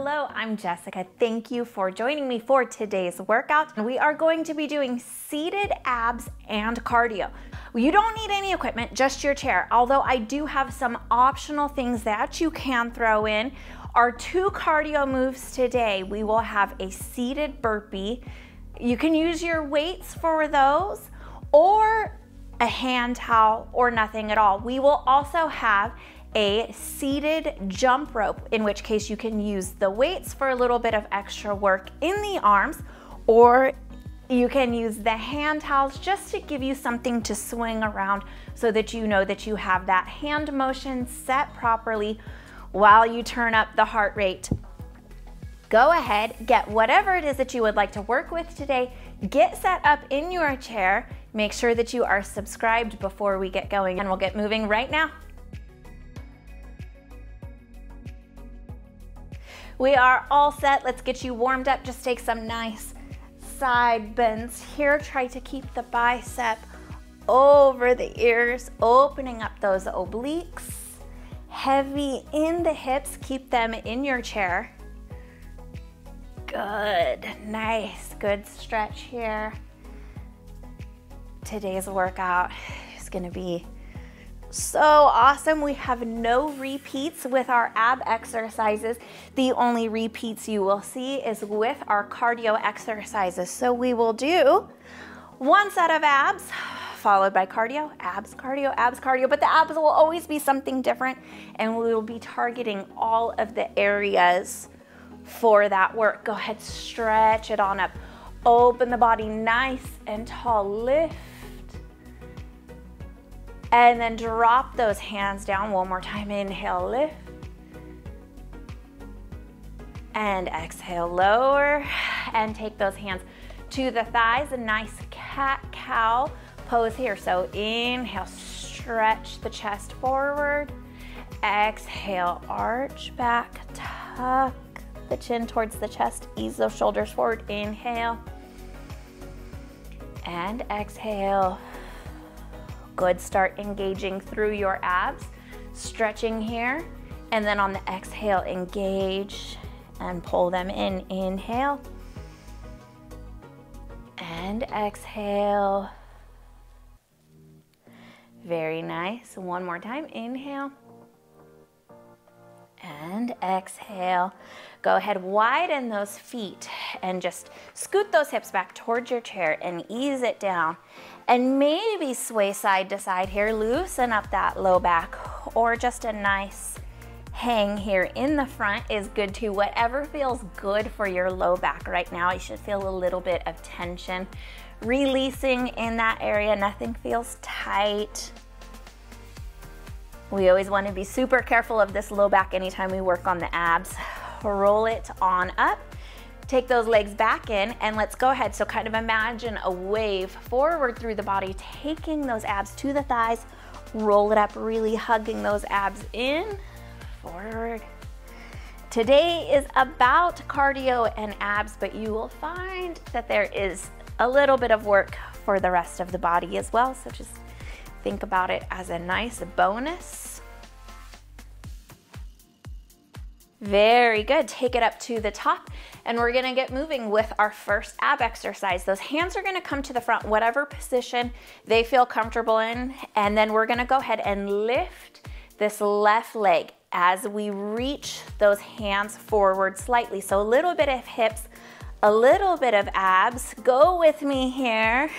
Hello, I'm Jessica. Thank you for joining me for today's workout. We are going to be doing seated abs and cardio. You don't need any equipment, just your chair. Although I do have some optional things that you can throw in. Our two cardio moves today, we will have a seated burpee. You can use your weights for those or a hand towel or nothing at all. We will also have a seated jump rope, in which case you can use the weights for a little bit of extra work in the arms, or you can use the hand towels just to give you something to swing around so that you know that you have that hand motion set properly while you turn up the heart rate. Go ahead, get whatever it is that you would like to work with today, get set up in your chair, make sure that you are subscribed before we get going, and we'll get moving right now. We are all set. Let's get you warmed up. Just take some nice side bends here. Try to keep the bicep over the ears, opening up those obliques. Heavy in the hips. Keep them in your chair. Good. Nice. Good stretch here. Today's workout is going to be so awesome. We have no repeats with our ab exercises. The only repeats you will see is with our cardio exercises. So we will do one set of abs followed by cardio, abs, cardio, abs, cardio, but the abs will always be something different, and we will be targeting all of the areas for that work. Go ahead, stretch it on up. Open the body nice and tall. Lift. And then drop those hands down one more time. Inhale, lift. And exhale, lower. And take those hands to the thighs. A nice cat-cow pose here. So inhale, stretch the chest forward. Exhale, arch back, tuck the chin towards the chest. Ease those shoulders forward. Inhale. And exhale. Good, start engaging through your abs, stretching here, and then on the exhale, engage and pull them in. Inhale, and exhale. Very nice. One more time. Inhale, and exhale. Go ahead, widen those feet and just scoot those hips back towards your chair and ease it down. And maybe sway side to side here, loosen up that low back, or just a nice hang here in the front is good too. Whatever feels good for your low back right now. You should feel a little bit of tension releasing in that area. Nothing feels tight. We always want to be super careful of this low back anytime we work on the abs. Roll it on up. Take those legs back in, and let's go ahead. So kind of imagine a wave forward through the body, taking those abs to the thighs. Roll it up, really hugging those abs in, forward. Today is about cardio and abs, but you will find that there is a little bit of work for the rest of the body as well. So just think about it as a nice bonus. Very good. Take it up to the top, and we're gonna get moving with our first ab exercise. Those hands are gonna come to the front, whatever position they feel comfortable in, and then we're gonna go ahead and lift this left leg as we reach those hands forward slightly. So a little bit of hips, a little bit of abs. Go with me here.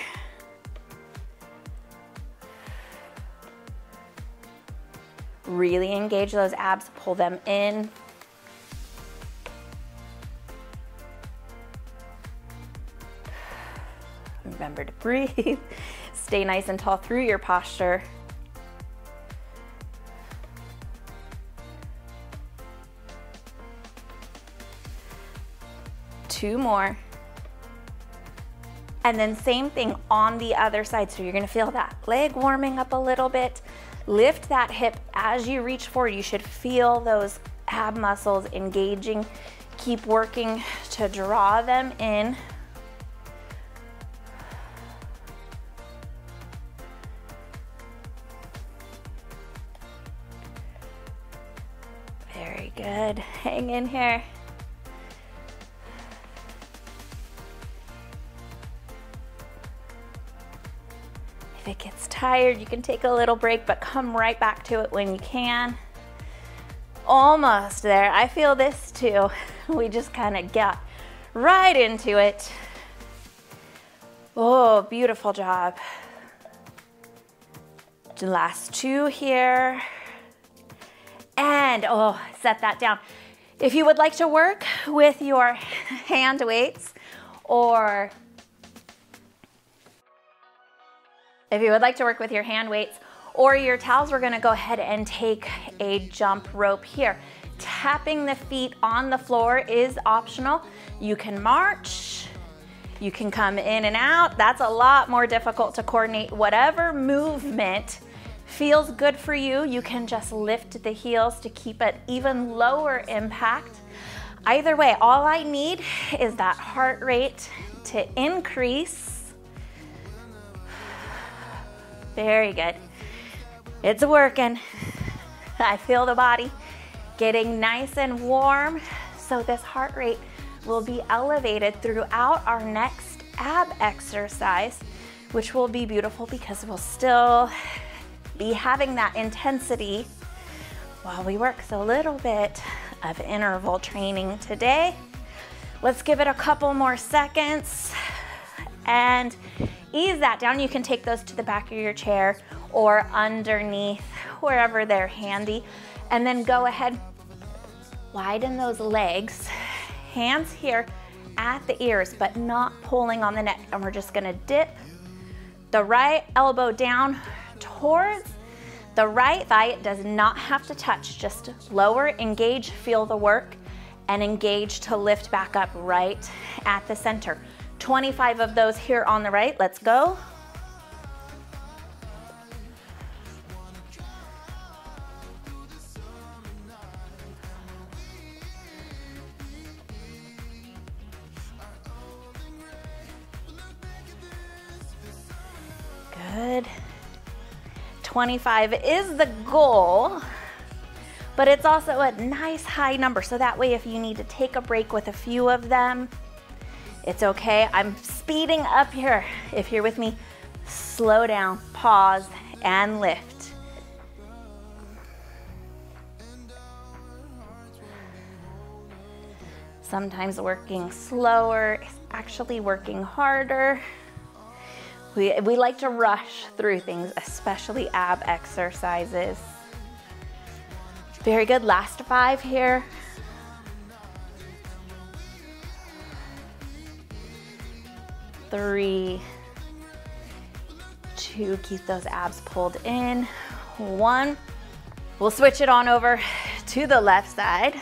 Really engage those abs, pull them in. Remember to breathe. Stay nice and tall through your posture. Two more. And then same thing on the other side. So you're gonna feel that leg warming up a little bit. Lift that hip as you reach forward. You should feel those ab muscles engaging. Keep working to draw them in. Very good. Hang in here. it gets tired, you can take a little break, but come right back to it when you can. Almost there. I feel this too. We just kind of got right into it. Oh, beautiful job. The last two here. And oh, set that down. If you would like to work with your hand weights, or if you would like to work with your hand weights or your towels, we're gonna go ahead and take a jump rope here. Tapping the feet on the floor is optional. You can march, you can come in and out. That's a lot more difficult to coordinate. Whatever movement feels good for you, you can just lift the heels to keep it even lower impact. Either way, all I need is that heart rate to increase. Very good. It's working. I feel the body getting nice and warm. So this heart rate will be elevated throughout our next ab exercise, which will be beautiful because we'll still be having that intensity while we work. So a little bit of interval training today. Let's give it a couple more seconds and ease that down. You can take those to the back of your chair or underneath, wherever they're handy. And then go ahead, widen those legs, hands here at the ears, but not pulling on the neck. And we're just gonna dip the right elbow down towards the right thigh. It does not have to touch, just lower, engage, feel the work, and engage to lift back up right at the center. 25 of those here on the right. Let's go. Good. 25 is the goal, but it's also a nice high number. So that way, if you need to take a break with a few of them, it's okay. I'm speeding up here. If you're with me, slow down, pause, and lift. Sometimes working slower is actually working harder. We like to rush through things, especially ab exercises. Very good, last 5 here. Three, 2, keep those abs pulled in. 1, we'll switch it on over to the left side.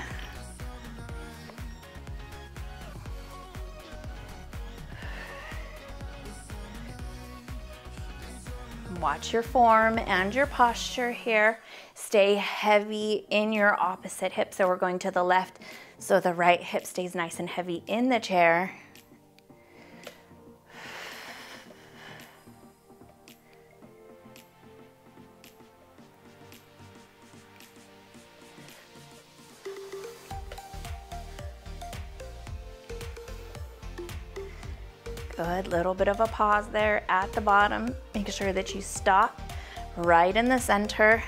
Watch your form and your posture here. Stay heavy in your opposite hip. So we're going to the left, so the right hip stays nice and heavy in the chair. Good, little bit of a pause there at the bottom. Make sure that you stop right in the center.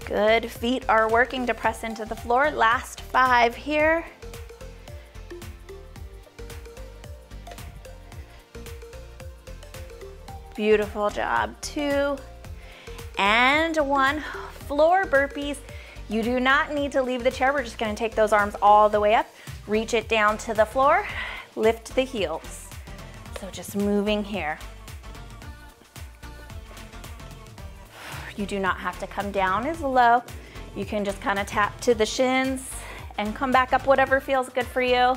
Good, feet are working to press into the floor. Last 5 here. Beautiful job, 2 and 1. Floor burpees. You do not need to leave the chair. We're just gonna take those arms all the way up, reach it down to the floor, lift the heels. So just moving here. You do not have to come down as low. You can just kind of tap to the shins and come back up, whatever feels good for you.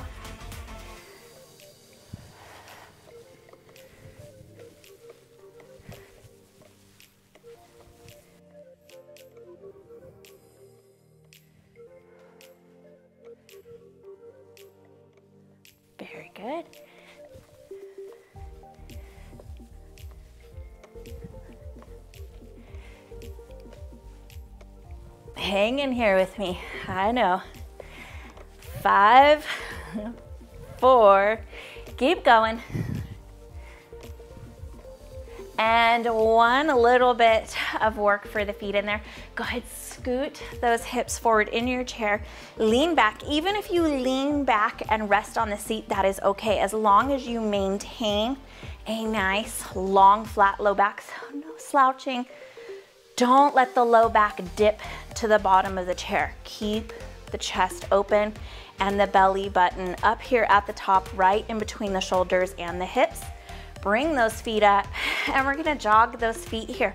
Very good. Hang in here with me. I know. 5, 4, Keep going. And one little bit of work for the feet in there. Go ahead, scoot those hips forward in your chair. Lean back. Even if you lean back and rest on the seat, that is okay, as long as you maintain a nice, long, flat low back. So no slouching. Don't let the low back dip to the bottom of the chair. Keep the chest open and the belly button up here at the top, right in between the shoulders and the hips. Bring those feet up, and we're gonna jog those feet here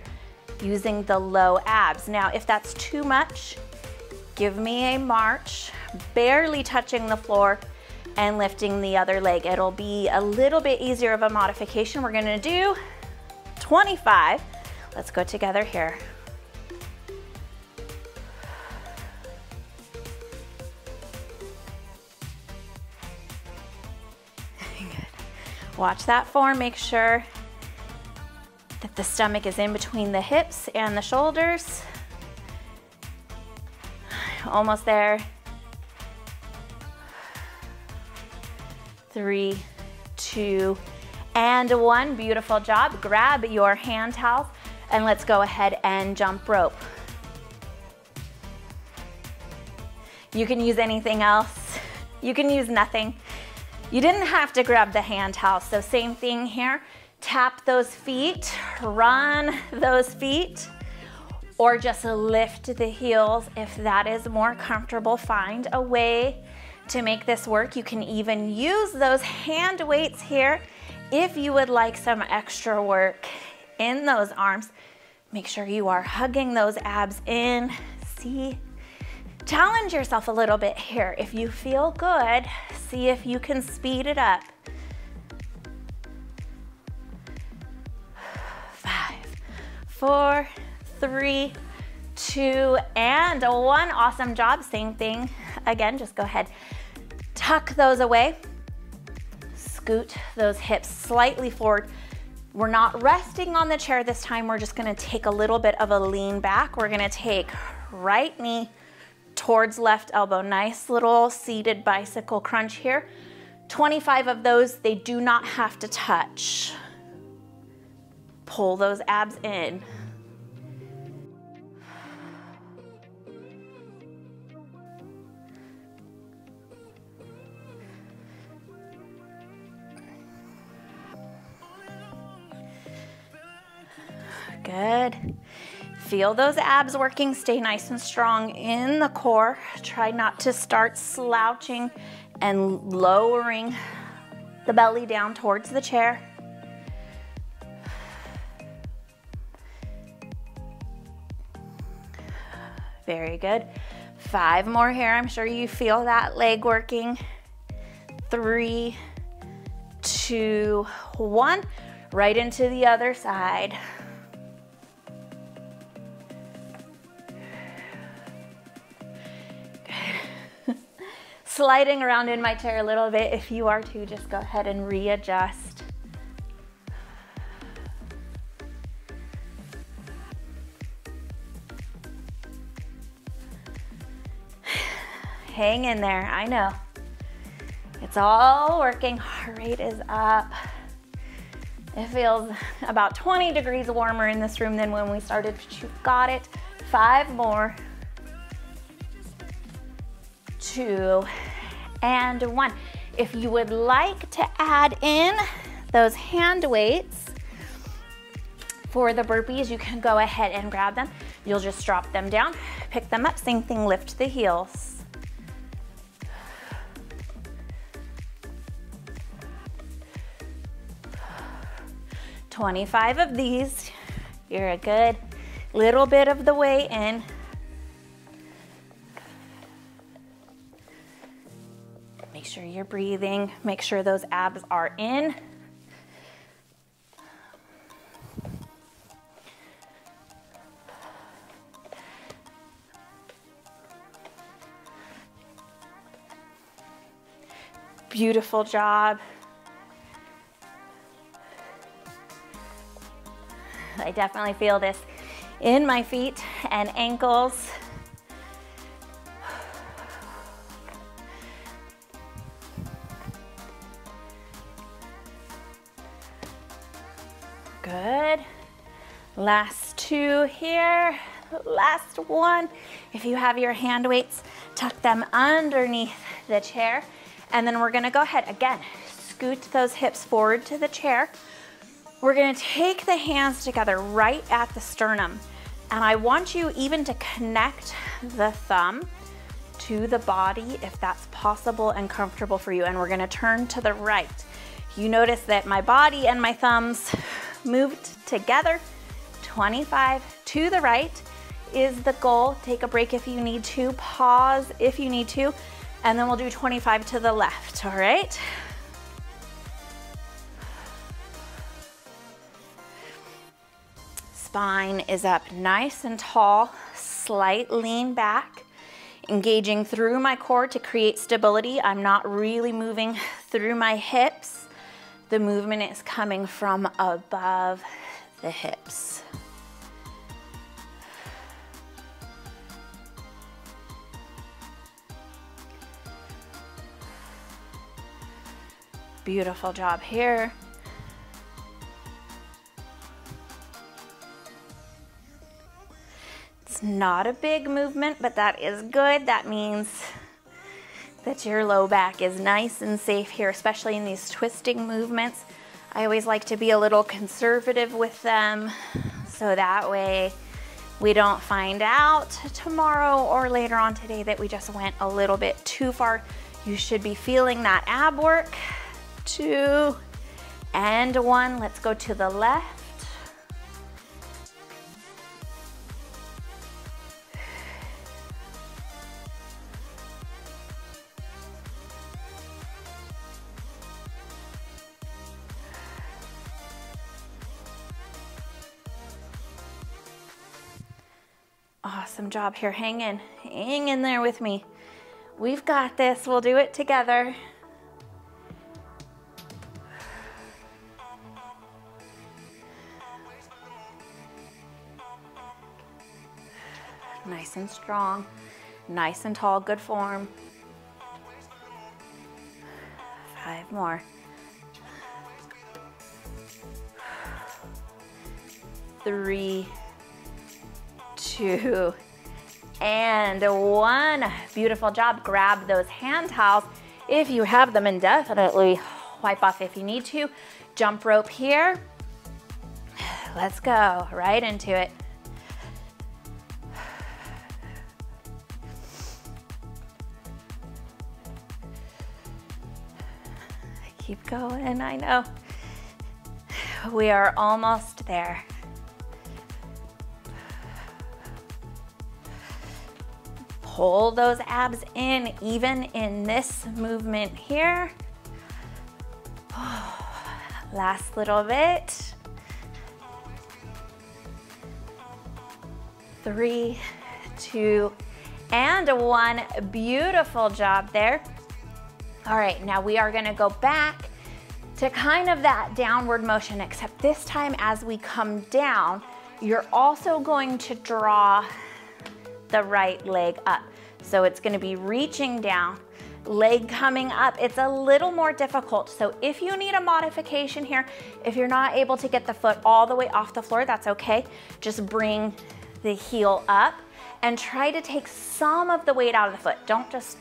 using the low abs. Now, if that's too much, give me a march, barely touching the floor and lifting the other leg. It'll be a little bit easier of a modification. We're gonna do 25. Let's go together here. Watch that form, make sure that the stomach is in between the hips and the shoulders. Almost there. 3, 2, and 1. Beautiful job. Grab your hand towels and let's go ahead and jump rope. You can use anything else. You can use nothing. You didn't have to grab the hand towel, so same thing here. Tap those feet, run those feet, or just lift the heels if that is more comfortable. Find a way to make this work. You can even use those hand weights here if you would like some extra work in those arms. Make sure you are hugging those abs in. See? Challenge yourself a little bit here. If you feel good, see if you can speed it up. 5, 4, 3, 2, and 1. Awesome job. Same thing. Again, just go ahead. Tuck those away. Scoot those hips slightly forward. We're not resting on the chair this time. We're just gonna take a little bit of a lean back. We're gonna take right knee towards left elbow. Nice little seated bicycle crunch here. 25 of those, they do not have to touch. Pull those abs in. Good. Feel those abs working. Stay nice and strong in the core. Try not to start slouching and lowering the belly down towards the chair. Very good. 5 more here. I'm sure you feel that leg working. 3, 2, 1. Right into the other side. Sliding around in my chair a little bit. If you are too, just go ahead and readjust. Hang in there, I know. It's all working. Heart rate is up. It feels about 20 degrees warmer in this room than when we started, but you got it. 5 more. 2, and 1. If you would like to add in those hand weights for the burpees, you can go ahead and grab them. You'll just drop them down, pick them up, same thing, lift the heels. "25 of these. You're a good little bit of the way in. Make sure you're breathing. Make sure those abs are in. Beautiful job. I definitely feel this in my feet and ankles. Last 2 here, last 1. If you have your hand weights, tuck them underneath the chair. And then we're gonna go ahead, again, scoot those hips forward to the chair. We're gonna take the hands together right at the sternum. And I want you even to connect the thumb to the body if that's possible and comfortable for you. And we're gonna turn to the right. You notice that my body and my thumbs moved together. 25 to the right is the goal. Take a break if you need to, pause if you need to, and then we'll do 25 to the left, all right? Spine is up nice and tall, slight lean back, engaging through my core to create stability. I'm not really moving through my hips. The movement is coming from above the hips. Beautiful job here. It's not a big movement, but that is good. That means that your low back is nice and safe here, especially in these twisting movements. I always like to be a little conservative with them, so that way we don't find out tomorrow or later on today that we just went a little bit too far. You should be feeling that ab work. 2 and 1. Let's go to the left. Awesome job here. Hang in there with me. We've got this. We'll do it together. Nice and strong, nice and tall, good form. 5 more. 3, 2, and 1. Beautiful job. Grab those hand towels if you have them, and definitely wipe off if you need to. Jump rope here. Let's go right into it. Keep going, I know. We are almost there. Pull those abs in, even in this movement here. Last little bit. 3, 2, and 1. Beautiful job there. All right, now we are gonna go back to kind of that downward motion, except this time as we come down, you're also going to draw the right leg up. So it's gonna be reaching down, leg coming up. It's a little more difficult. So if you need a modification here, if you're not able to get the foot all the way off the floor, that's okay. Just bring the heel up and try to take some of the weight out of the foot. Don't just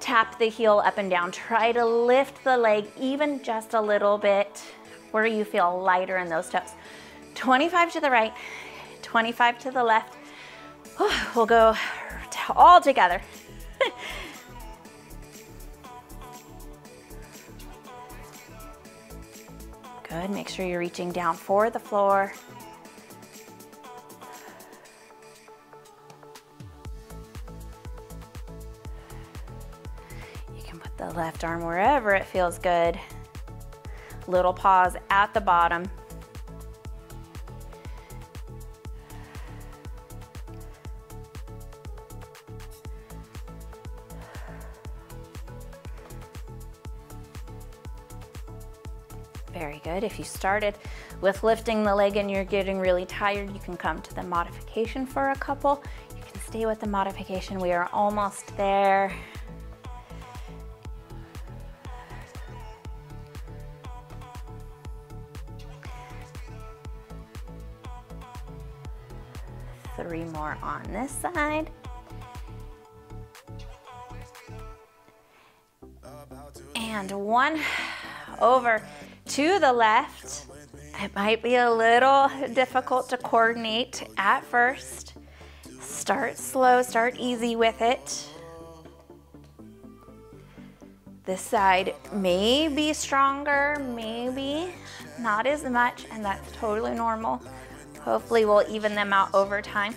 tap the heel up and down. Try to lift the leg even just a little bit where you feel lighter in those toes. 25 to the right, 25 to the left. We'll go all together. Good, make sure you're reaching down for the floor. The left arm wherever it feels good. Little pause at the bottom. Very good. If you started with lifting the leg and you're getting really tired, you can come to the modification for a couple. You can stay with the modification. We are almost there. 3 more on this side. And 1 over to the left. It might be a little difficult to coordinate at first. Start slow, start easy with it. This side may be stronger, maybe not as much, and that's totally normal. Hopefully we'll even them out over time.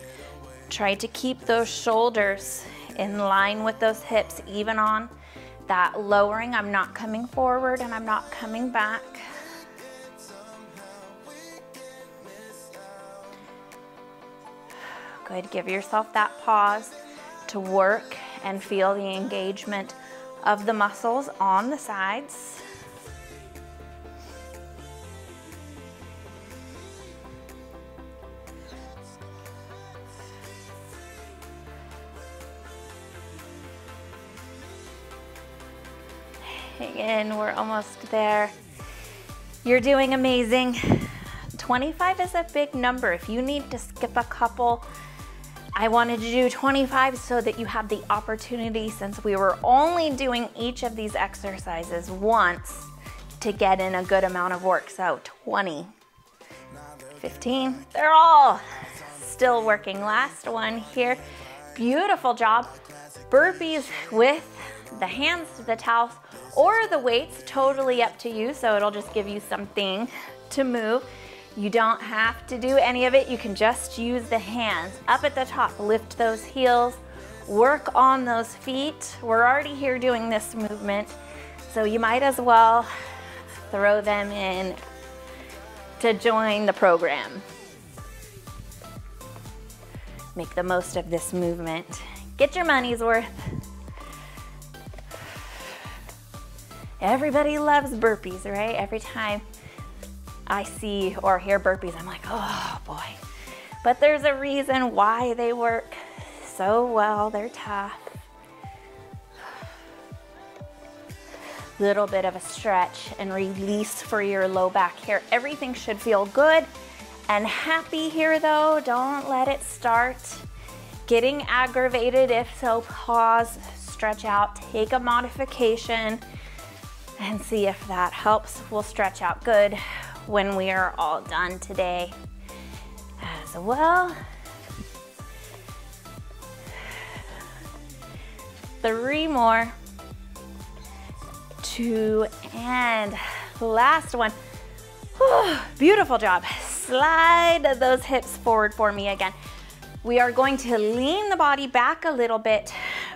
Try to keep those shoulders in line with those hips, even on that lowering. I'm not coming forward and I'm not coming back. Good, give yourself that pause to work and feel the engagement of the muscles on the sides. Again, we're almost there. You're doing amazing. 25 is a big number. If you need to skip a couple, I wanted to do 25 so that you have the opportunity, since we were only doing each of these exercises once, to get in a good amount of work. So 20, 15, they're all still working. Last one here. Beautiful job. Burpees with the hands, the towels, or the weights, totally up to you. So it'll just give you something to move. You don't have to do any of it. You can just use the hands. Up at the top, lift those heels, work on those feet. We're already here doing this movement, so you might as well throw them in to join the program. Make the most of this movement. Get your money's worth. Everybody loves burpees, right? Every time I see or hear burpees, I'm like, oh boy. But there's a reason why they work so well. They're tough. Little bit of a stretch and release for your low back here. Everything should feel good and happy here though. Don't let it start getting aggravated. If so, pause, stretch out, take a modification, and see if that helps. We'll stretch out good when we are all done today as well. 3 more. 2, and last one. Whew, beautiful job. Slide those hips forward for me again. We are going to lean the body back a little bit,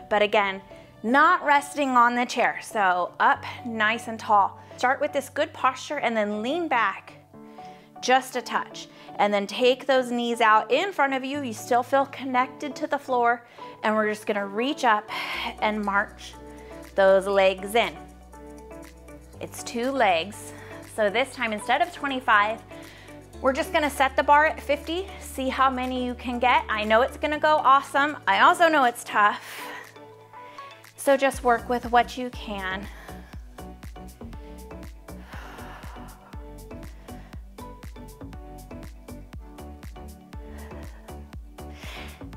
but again, not resting on the chair. So up nice and tall. Start with this good posture and then lean back just a touch. And then take those knees out in front of you. You still feel connected to the floor. And we're just gonna reach up and march those legs in. It's 2 legs. So this time, instead of 25, we're just gonna set the bar at 50. See how many you can get. I know it's gonna go awesome. I also know it's tough. So just work with what you can.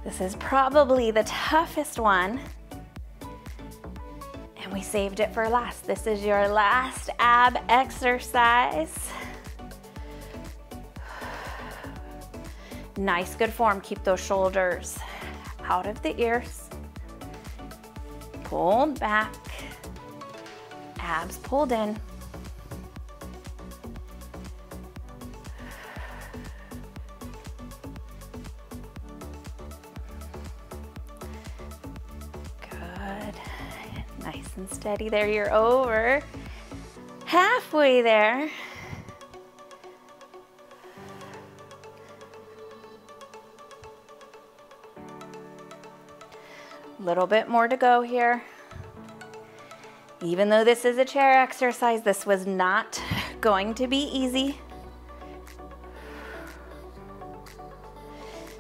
This is probably the toughest one, and we saved it for last. This is your last ab exercise. Nice, good form. Keep those shoulders out of the ears. Pulled back, abs pulled in. Good, nice and steady there. You're over halfway there. Little bit more to go here. Even though this is a chair exercise, this was not going to be easy.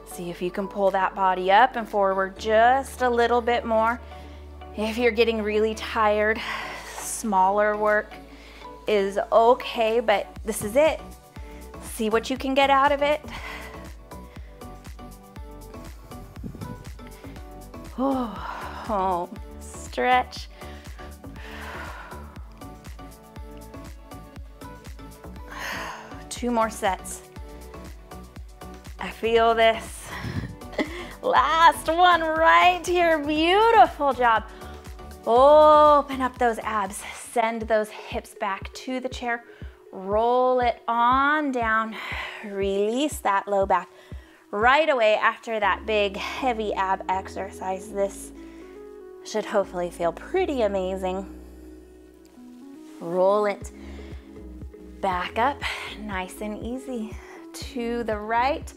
See if you can pull that body up and forward just a little bit more. If you're getting really tired, smaller work is okay, but this is it. See what you can get out of it. Oh, stretch. Two more sets. I feel this. Last one right here. Beautiful job. Open up those abs. Send those hips back to the chair. Roll it on down. Release that low back. Right away after that big heavy ab exercise, this should hopefully feel pretty amazing. Roll it back up, nice and easy. To the right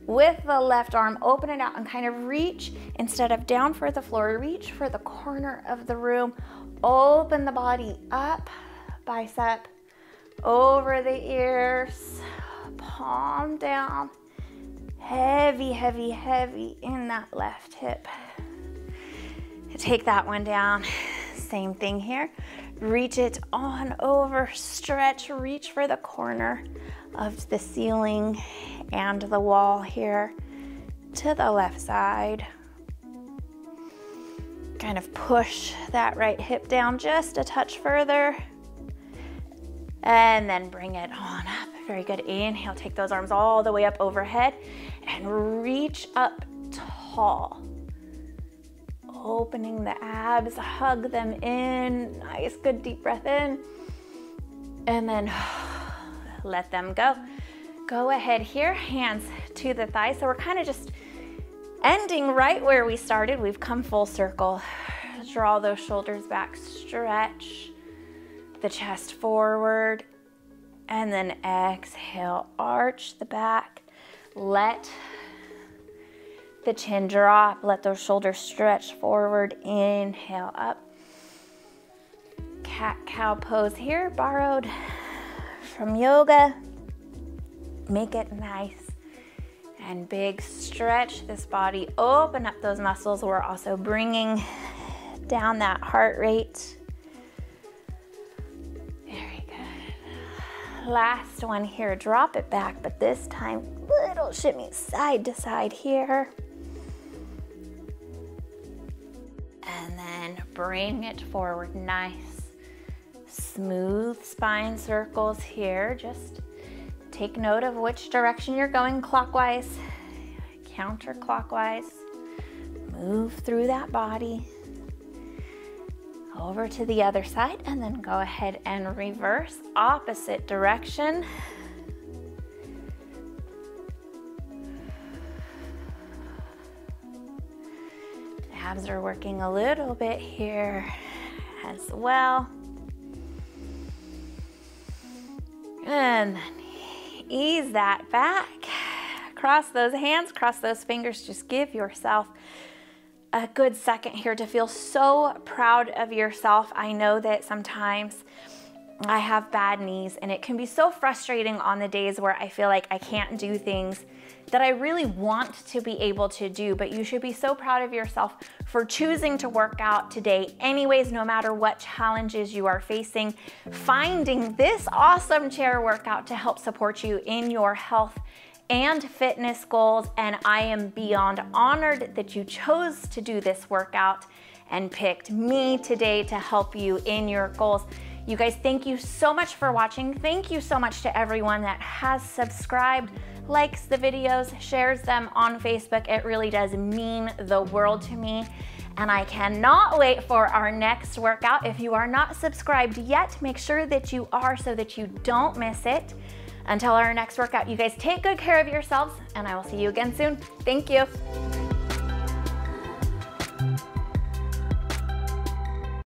with the left arm, open it out and kind of reach. Instead of down for the floor, reach for the corner of the room. Open the body up, bicep over the ears, palm down. Heavy, heavy, heavy in that left hip. Take that one down. Same thing here. Reach it on over, stretch, reach for the corner of the ceiling and the wall here to the left side. Kind of push that right hip down just a touch further. And then bring it on up. Very good. Inhale, take those arms all the way up overhead and reach up tall. Opening the abs, hug them in. Nice, good deep breath in. And then let them go. Go ahead here, hands to the thighs. So we're kind of just ending right where we started. We've come full circle. Draw those shoulders back, stretch the chest forward, and then exhale, arch the back. Let the chin drop, let those shoulders stretch forward. Inhale up. Cat-cow pose here, borrowed from yoga. Make it nice and big. Stretch this body, open up those muscles. We're also bringing down that heart rate. Very good. Last one here, drop it back, but this time, little shimmy side to side here. And then bring it forward, nice. Smooth spine circles here. Just take note of which direction you're going, clockwise, counterclockwise. Move through that body. Over to the other side, and then go ahead and reverse, opposite direction. Abs are working a little bit here as well. And then ease that back. Cross those hands, cross those fingers. Just give yourself a good second here to feel so proud of yourself. I know that sometimes I have bad knees, and it can be so frustrating on the days where I feel like I can't do things that I really want to be able to do, but you should be so proud of yourself for choosing to work out today anyways, no matter what challenges you are facing, finding this awesome chair workout to help support you in your health and fitness goals. And I am beyond honored that you chose to do this workout and picked me today to help you in your goals. You guys, thank you so much for watching. Thank you so much to everyone that has subscribed, likes the videos, shares them on Facebook. It really does mean the world to me. And I cannot wait for our next workout. If you are not subscribed yet, make sure that you are so that you don't miss it. Until our next workout, you guys take good care of yourselves, and I will see you again soon. Thank you.